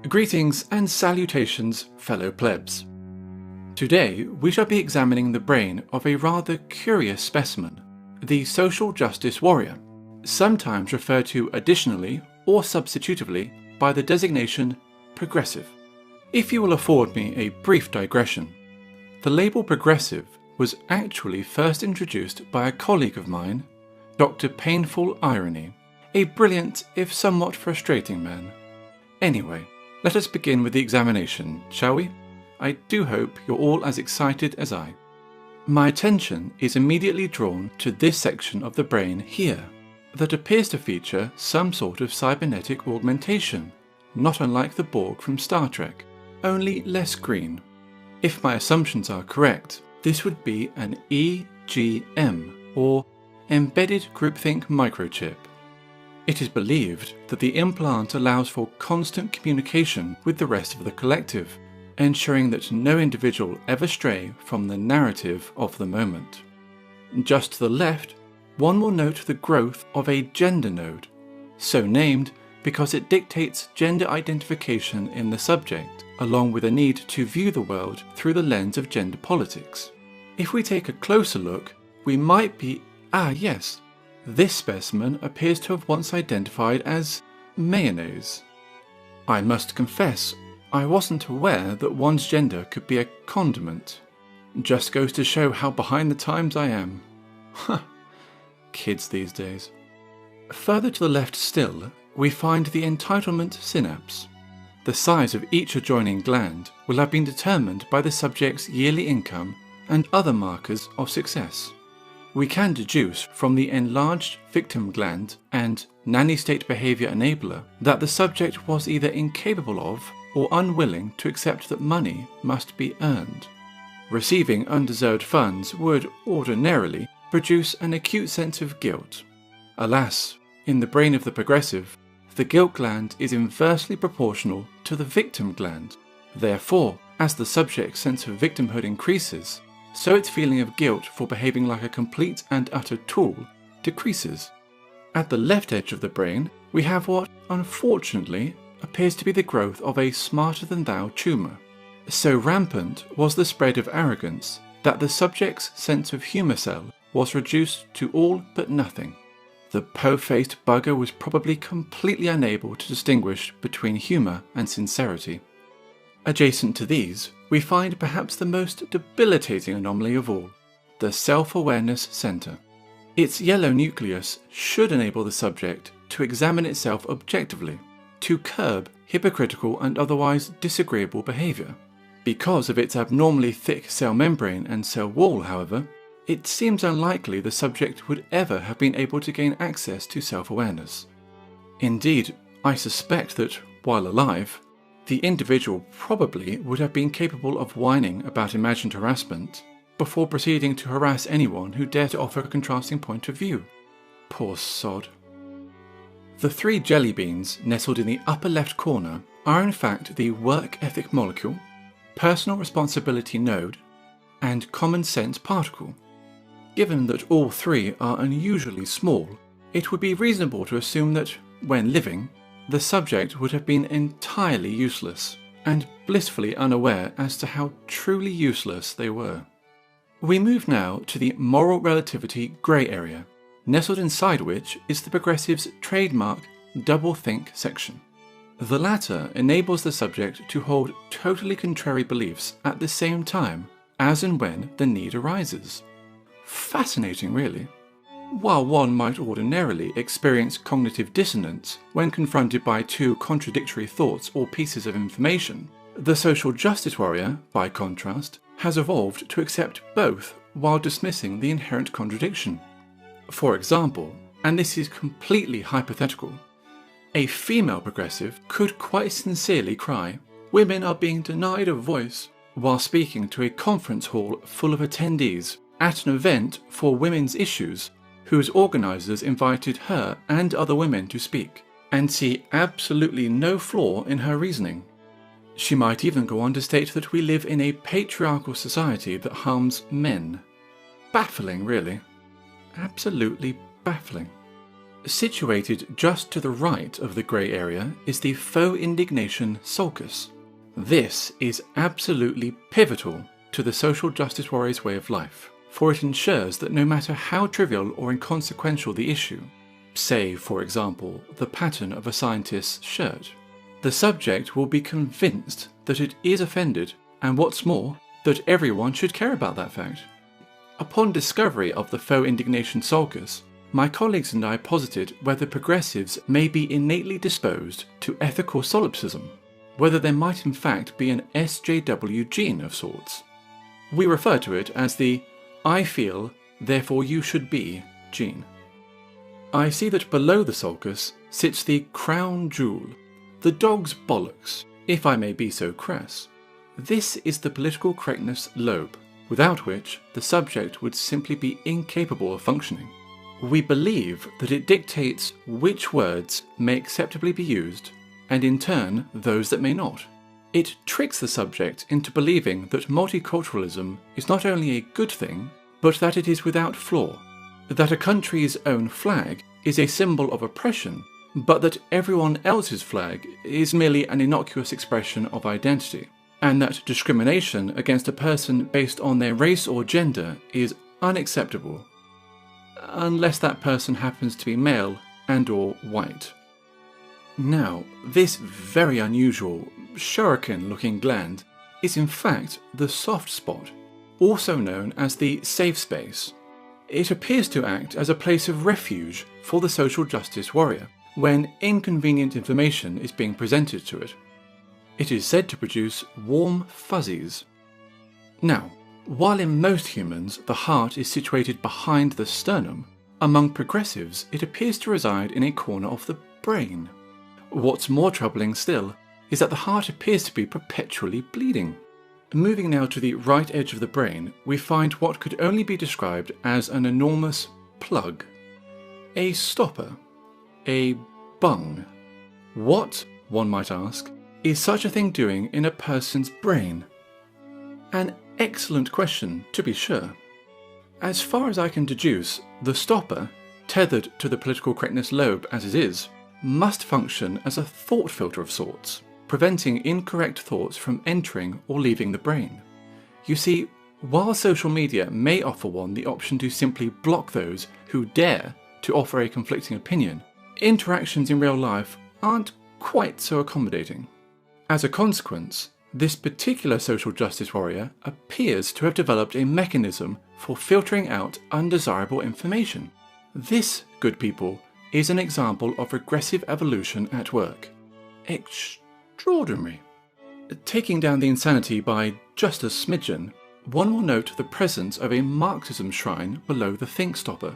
Greetings and salutations, fellow plebs. Today we shall be examining the brain of a rather curious specimen, the social justice warrior, sometimes referred to additionally or substitutively by the designation progressive. If you will afford me a brief digression, the label progressive was actually first introduced by a colleague of mine, Dr. Painful Irony, a brilliant if somewhat frustrating man. Anyway, let us begin with the examination, shall we? I do hope you're all as excited as I. My attention is immediately drawn to this section of the brain here, that appears to feature some sort of cybernetic augmentation, not unlike the Borg from Star Trek, only less green. If my assumptions are correct, this would be an EGM, or Embedded Groupthink Microchip. It is believed that the implant allows for constant communication with the rest of the collective, ensuring that no individual ever stray from the narrative of the moment. Just to the left, one will note the growth of a gender node, so named because it dictates gender identification in the subject, along with a need to view the world through the lens of gender politics. If we take a closer look, we might be, yes, this specimen appears to have once identified as mayonnaise. I must confess, I wasn't aware that one's gender could be a condiment. Just goes to show how behind the times I am. Kids these days. Further to the left still, we find the entitlement synapse. The size of each adjoining gland will have been determined by the subject's yearly income and other markers of success. We can deduce from the enlarged victim gland and nanny state behavior enabler that the subject was either incapable of or unwilling to accept that money must be earned. Receiving undeserved funds would ordinarily produce an acute sense of guilt. Alas, in the brain of the progressive, the guilt gland is inversely proportional to the victim gland. Therefore, as the subject's sense of victimhood increases, so its feeling of guilt for behaving like a complete and utter tool decreases. At the left edge of the brain, we have what, unfortunately, appears to be the growth of a smarter-than-thou tumour. So rampant was the spread of arrogance that the subject's sense of humour cell was reduced to all but nothing. The po-faced bugger was probably completely unable to distinguish between humour and sincerity. Adjacent to these, we find perhaps the most debilitating anomaly of all, the self-awareness centre. Its yellow nucleus should enable the subject to examine itself objectively, to curb hypocritical and otherwise disagreeable behaviour. Because of its abnormally thick cell membrane and cell wall, however, it seems unlikely the subject would ever have been able to gain access to self-awareness. Indeed, I suspect that, while alive, the individual probably would have been capable of whining about imagined harassment before proceeding to harass anyone who dared to offer a contrasting point of view. Poor sod. The three jelly beans nestled in the upper left corner are in fact the work ethic molecule, personal responsibility node, and common sense particle. Given that all three are unusually small, it would be reasonable to assume that, when living, the subject would have been entirely useless, and blissfully unaware as to how truly useless they were. We move now to the moral relativity grey area, nestled inside which is the progressive's trademark double-think section. The latter enables the subject to hold totally contrary beliefs at the same time as and when the need arises. Fascinating, really. While one might ordinarily experience cognitive dissonance when confronted by two contradictory thoughts or pieces of information, the social justice warrior, by contrast, has evolved to accept both while dismissing the inherent contradiction. For example, and this is completely hypothetical, a female progressive could quite sincerely cry, "Women are being denied a voice," while speaking to a conference hall full of attendees at an event for women's issues whose organisers invited her and other women to speak, and see absolutely no flaw in her reasoning. She might even go on to state that we live in a patriarchal society that harms men. Baffling, really. Absolutely baffling. Situated just to the right of the grey area is the faux indignation sulcus. This is absolutely pivotal to the social justice warrior's way of life, for it ensures that no matter how trivial or inconsequential the issue, say, for example, the pattern of a scientist's shirt, the subject will be convinced that it is offended, and what's more, that everyone should care about that fact. Upon discovery of the faux indignation sulcus, my colleagues and I posited whether progressives may be innately disposed to ethical solipsism, whether there might in fact be an SJW gene of sorts. We refer to it as the "I feel, therefore you should be" gene. I see that below the sulcus sits the crown jewel, the dog's bollocks, if I may be so crass. This is the political correctness lobe, without which the subject would simply be incapable of functioning. We believe that it dictates which words may acceptably be used, and in turn those that may not. It tricks the subject into believing that multiculturalism is not only a good thing, but that it is without flaw, that a country's own flag is a symbol of oppression, but that everyone else's flag is merely an innocuous expression of identity, and that discrimination against a person based on their race or gender is unacceptable, unless that person happens to be male and/or white. Now, this very unusual, shuriken-looking gland is in fact the soft spot, also known as the safe space. It appears to act as a place of refuge for the social justice warrior when inconvenient information is being presented to it. It is said to produce warm fuzzies. Now, while in most humans the heart is situated behind the sternum, among progressives it appears to reside in a corner of the brain. What's more troubling still is that the heart appears to be perpetually bleeding. Moving now to the right edge of the brain, we find what could only be described as an enormous plug. A stopper. A bung. What, one might ask, is such a thing doing in a person's brain? An excellent question, to be sure. As far as I can deduce, the stopper, tethered to the political correctness lobe as it is, must function as a thought filter of sorts, preventing incorrect thoughts from entering or leaving the brain. You see, while social media may offer one the option to simply block those who dare to offer a conflicting opinion, interactions in real life aren't quite so accommodating. As a consequence, this particular social justice warrior appears to have developed a mechanism for filtering out undesirable information. This, good people, is an example of regressive evolution at work. Extraordinary. Taking down the insanity by just a smidgen, one will note the presence of a Marxism shrine below the think stopper.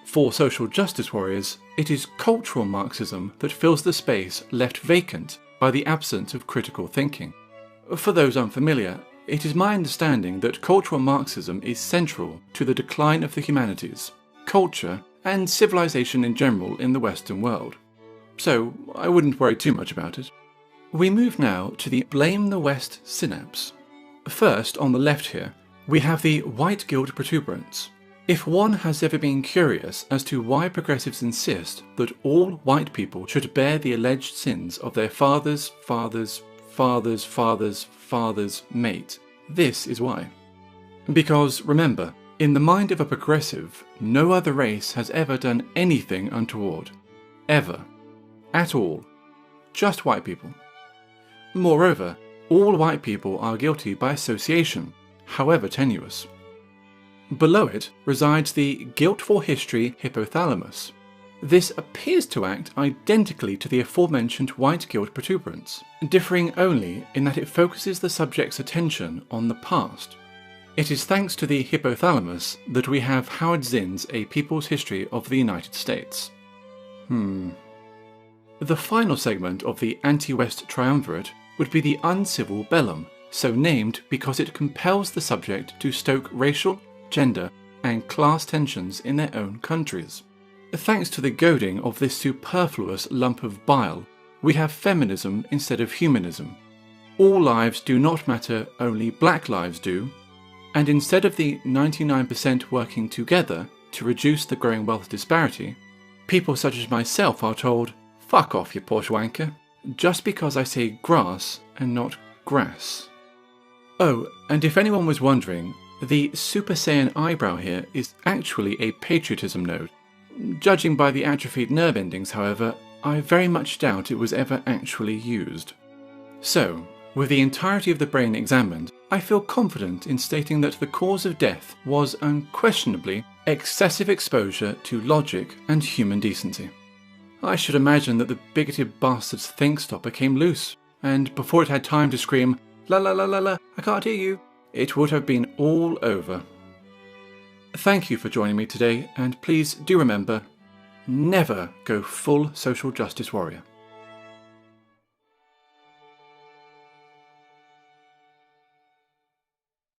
For social justice warriors, it is cultural Marxism that fills the space left vacant by the absence of critical thinking. For those unfamiliar, it is my understanding that cultural Marxism is central to the decline of the humanities, culture, and civilization in general in the Western world. So I wouldn't worry too much about it. We move now to the Blame the West synapse. First, on the left here, we have the white guilt protuberance. If one has ever been curious as to why progressives insist that all white people should bear the alleged sins of their father's mate, this is why. Because, remember, in the mind of a progressive, no other race has ever done anything untoward. Ever. At all. Just white people. Moreover, all white people are guilty by association, however tenuous. Below it resides the guilt for history hypothalamus. This appears to act identically to the aforementioned white guilt protuberance, differing only in that it focuses the subject's attention on the past. It is thanks to the hypothalamus that we have Howard Zinn's A People's History of the United States. The final segment of the anti-West triumvirate would be the uncivil bellum, so named because it compels the subject to stoke racial, gender, and class tensions in their own countries. Thanks to the goading of this superfluous lump of bile, we have feminism instead of humanism. All lives do not matter, only black lives do, and instead of the 99% working together to reduce the growing wealth disparity, People such as myself are told, "Fuck off, you posh wanker," just because I say grass and not grass. Oh, and if anyone was wondering, the Super Saiyan eyebrow here is actually a patriotism node. Judging by the atrophied nerve endings, however, I very much doubt it was ever actually used. So, with the entirety of the brain examined, I feel confident in stating that the cause of death was unquestionably excessive exposure to logic and human decency. I should imagine that the bigoted bastard's think stopper came loose, and before it had time to scream, "La la la la la, I can't hear you," it would have been all over. Thank you for joining me today, and please do remember, never go full social justice warrior.